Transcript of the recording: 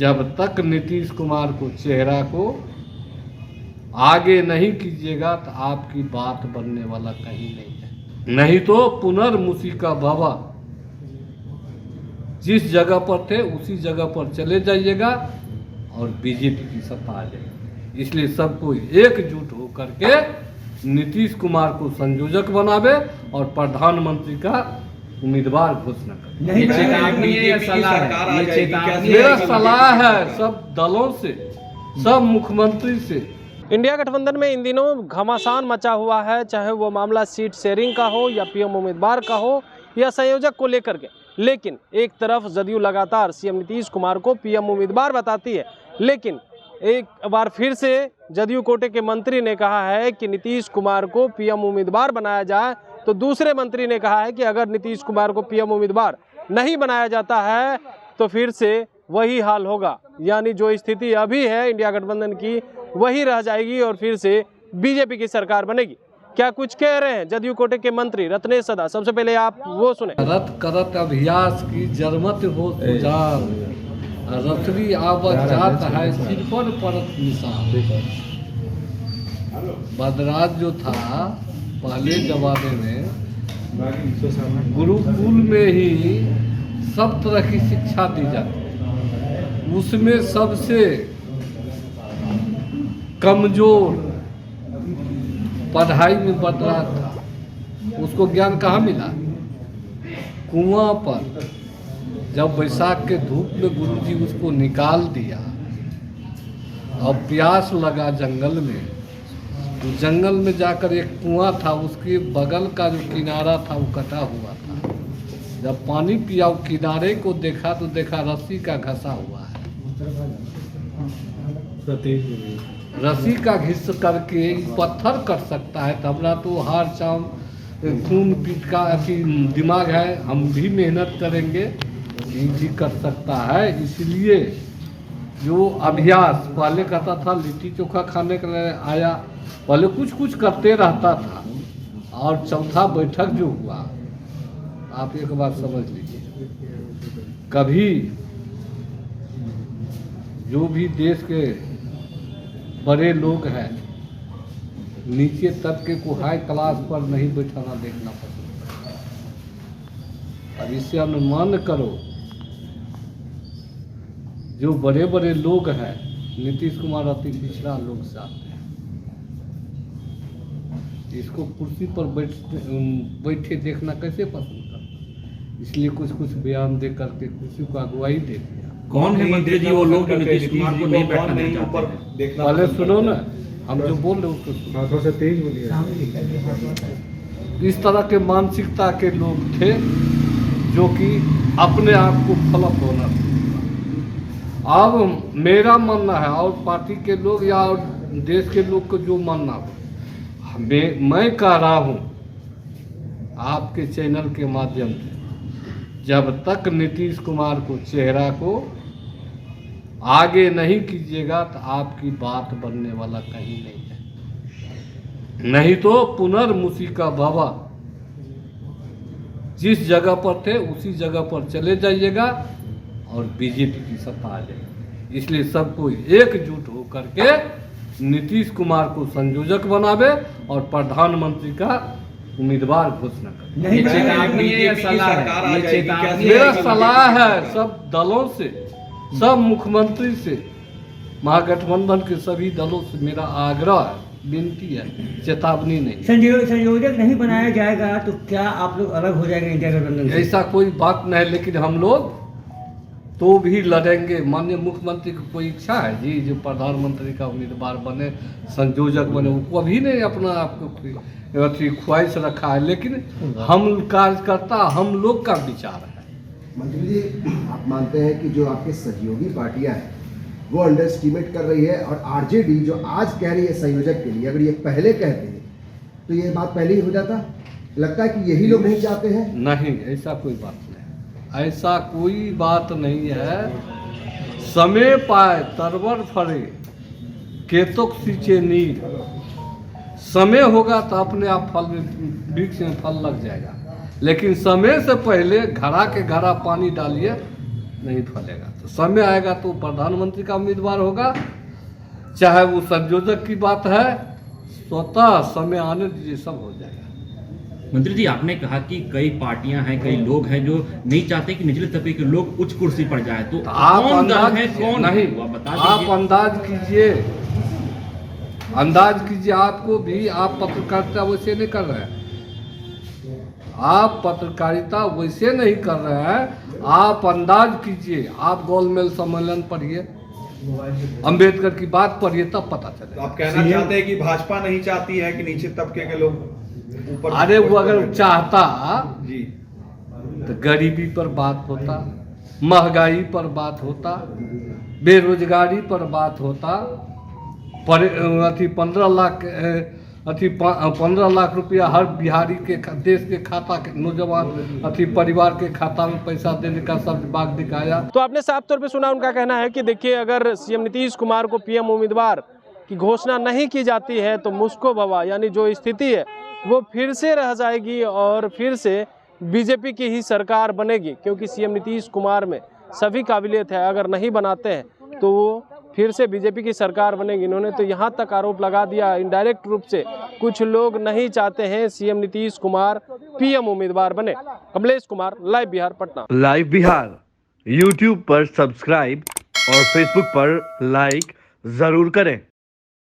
जब तक नीतीश कुमार को चेहरा को आगे नहीं कीजिएगा तो आपकी बात बनने वाला कहीं नहीं है। नहीं तो पुनर्मुसिका बाबा जिस जगह पर थे उसी जगह पर चले जाइएगा और बीजेपी की सत्ता आ जाएगी। इसलिए सबको एकजुट होकर के नीतीश कुमार को संयोजक बनावे और प्रधानमंत्री का उम्मीदवार घोषणा करें। मेरा सलाह है सब दलों से, सब मुख्यमंत्री से। इंडिया गठबंधन में इन दिनों घमासान मचा हुआ है, चाहे वो मामला सीट शेयरिंग का हो या पीएम उम्मीदवार का हो या संयोजक को लेकर के। लेकिन एक तरफ जदयू लगातार सीएम नीतीश कुमार को पीएम उम्मीदवार बताती है, लेकिन एक बार फिर से जदयू कोटे के मंत्री ने कहा है कि नीतीश कुमार को पीएम उम्मीदवार बनाया जाए, तो दूसरे मंत्री ने कहा है कि अगर नीतीश कुमार को पीएम उम्मीदवार नहीं बनाया जाता है तो फिर से वही हाल होगा, यानी जो स्थिति अभी है इंडिया गठबंधन की वही रह जाएगी और फिर से बीजेपी की सरकार बनेगी। क्या कुछ कह रहे हैं जदयू कोटे के मंत्री रत्नेश सदा? सबसे पहले आप वो सुने। करत करत अभ्यास की जरमत हो सुजान, रथरी आवत जात है सिर पर परत निशान। बदराज जो था पहले जमाने में गुरुकुल में ही सब तरह की शिक्षा दी जाती, उसमें सबसे कमजोर पढ़ाई में बदराज था। उसको ज्ञान कहाँ मिला? कुआं पर जब बैसाख के धूप में गुरुजी उसको निकाल दिया और प्यास लगा जंगल में, तो जंगल में जाकर एक कुआं था, उसके बगल का जो किनारा था वो कटा हुआ था। जब पानी पिया किनारे को देखा तो देखा रस्सी का घसा हुआ है। रस्सी का घिस करके पत्थर कट सकता है, तो हमारा तो हार चाम खून पीट का ऐसी दिमाग है, हम भी मेहनत करेंगे ये भी कर सकता है। इसलिए जो अभ्यास पहले कहता था लिट्टी चोखा खाने के लिए आया, पहले कुछ कुछ करते रहता था। और चौथा बैठक जो हुआ, आप एक बात समझ लीजिए, कभी जो भी देश के बड़े लोग हैं नीचे तबके को हाई क्लास पर नहीं बैठाना देखना पसंद करते। अब इससे अनुमान करो जो बड़े बड़े लोग हैं, नीतीश कुमार अति पिछड़ा लोग से आते हैं, इसको कुर्सी पर बैठे देखना कैसे पसंद करता। इसलिए कुछ कुछ बयान दे करके कुर्सी को अगुवाई दे दिया। कौन है मंत्री जी वो लोग नीतीश कुमार को नहीं बैठने चाहते? पहले सुनो ना, हम जो बोल रहे उसको थोड़ा सा तेज बोलिए। इस तरह के मानसिकता के लोग थे जो कि अपने आप को फलप होना था। अब मेरा मानना है और पार्टी के लोग या देश के लोग को जो मानना हो, मैं कह रहा हूँ आपके चैनल के माध्यम से, जब तक नीतीश कुमार को चेहरा को आगे नहीं कीजिएगा तो आपकी बात बनने वाला कहीं नहीं है। नहीं तो पुनर्मुसिका बाबा जिस जगह पर थे उसी जगह पर चले जाइएगा और बीजेपी की सत्ता आ जाएगी। इसलिए सबको एकजुट होकर के नीतीश कुमार को संयोजक बनावे और प्रधानमंत्री का उम्मीदवार घोषणा करें। मेरा सलाह है सब दलों से, सब मुख्यमंत्री से, महागठबंधन के सभी दलों से मेरा आग्रह है, विनती है, चेतावनी नहीं। संयोजक नहीं बनाया जाएगा तो क्या आप लोग अलग हो जाएंगे इंडिया गठबंधन से? ऐसा कोई बात नहीं, लेकिन हम लोग तो भी लड़ेंगे। माननीय मुख्यमंत्री की कोई इच्छा है जी जो प्रधानमंत्री का उम्मीदवार बने, संयोजक बने, वो अभी नहीं अपना आपको अथी ख्वाहिश रखा है, लेकिन हम कार्यकर्ता हम लोग का विचार है। मंत्री जी, आप मानते हैं कि जो आपके सहयोगी पार्टियां हैं वो अंडर एस्टिमेट कर रही है, और आरजेडी जो आज कह रही है संयोजक के लिए, अगर ये पहले कहते तो ये बात पहले ही हो जाता? लगता है कि यही लोग नहीं चाहते हैं? नहीं, ऐसा कोई बात नहीं, ऐसा कोई बात नहीं है। समय पाए तरवर फरे केतुक सींचे नीर, समय होगा तो अपने आप फल में, वृक्ष में फल लग जाएगा, लेकिन समय से पहले घड़ा के घड़ा पानी डालिए नहीं फलेगा। समय आएगा तो प्रधानमंत्री का उम्मीदवार होगा। चाहे वो संयोजक की बात है, स्वतः समय आने दीजिए, सब हो जाएगा। मंत्री जी, आपने कहा कि कई पार्टियां हैं, कई लोग हैं जो नहीं चाहते कि निचले तबके के लोग उच्च कुर्सी पर जाए, तो आप कौन दल अंदाज है, कौन नहीं, है? वो आप बता आप दीजिए। अंदाज कीजिए। आपको भी, आप पत्रकारिता वैसे नहीं कर रहे हैं, आप पत्रकारिता वैसे नहीं कर रहे हैं, आप अंदाज कीजिए। आप गोलमेल सम्मेलन पढ़िए, अंबेडकर की बात पढ़िए, तब पता चले। तो आप कहना चाहते हैं कि भाजपा नहीं चाहती है कि नीचे तबके के लोग ऊपर? अरे वो अगर चाहता जी, तो गरीबी पर बात होता, महंगाई पर बात होता, बेरोजगारी पर बात होता, पर 15 लाख रुपया हर बिहारी के देश के खाता के नौजवान परिवार के खाता में पैसा देने का सब बात दिखाया। तो आपने साफ तौर पे सुना, उनका कहना है कि देखिए, अगर सीएम नीतीश कुमार को पीएम उम्मीदवार की घोषणा नहीं की जाती है तो मुस्को भवा यानी जो स्थिति है वो फिर से रह जाएगी और फिर से बीजेपी की ही सरकार बनेगी, क्योंकि सीएम नीतीश कुमार में सभी काबिलियत है। अगर नहीं बनाते हैं तो वो फिर से बीजेपी की सरकार बनेगी। इन्होंने तो यहाँ तक आरोप लगा दिया इनडायरेक्ट रूप से, कुछ लोग नहीं चाहते हैं सीएम नीतीश कुमार पीएम उम्मीदवार बने। Kamlesh Kumar, live Bihar, Patna. Live Bihar YouTube पर सब्सक्राइब और फेसबुक पर लाइक जरूर करें।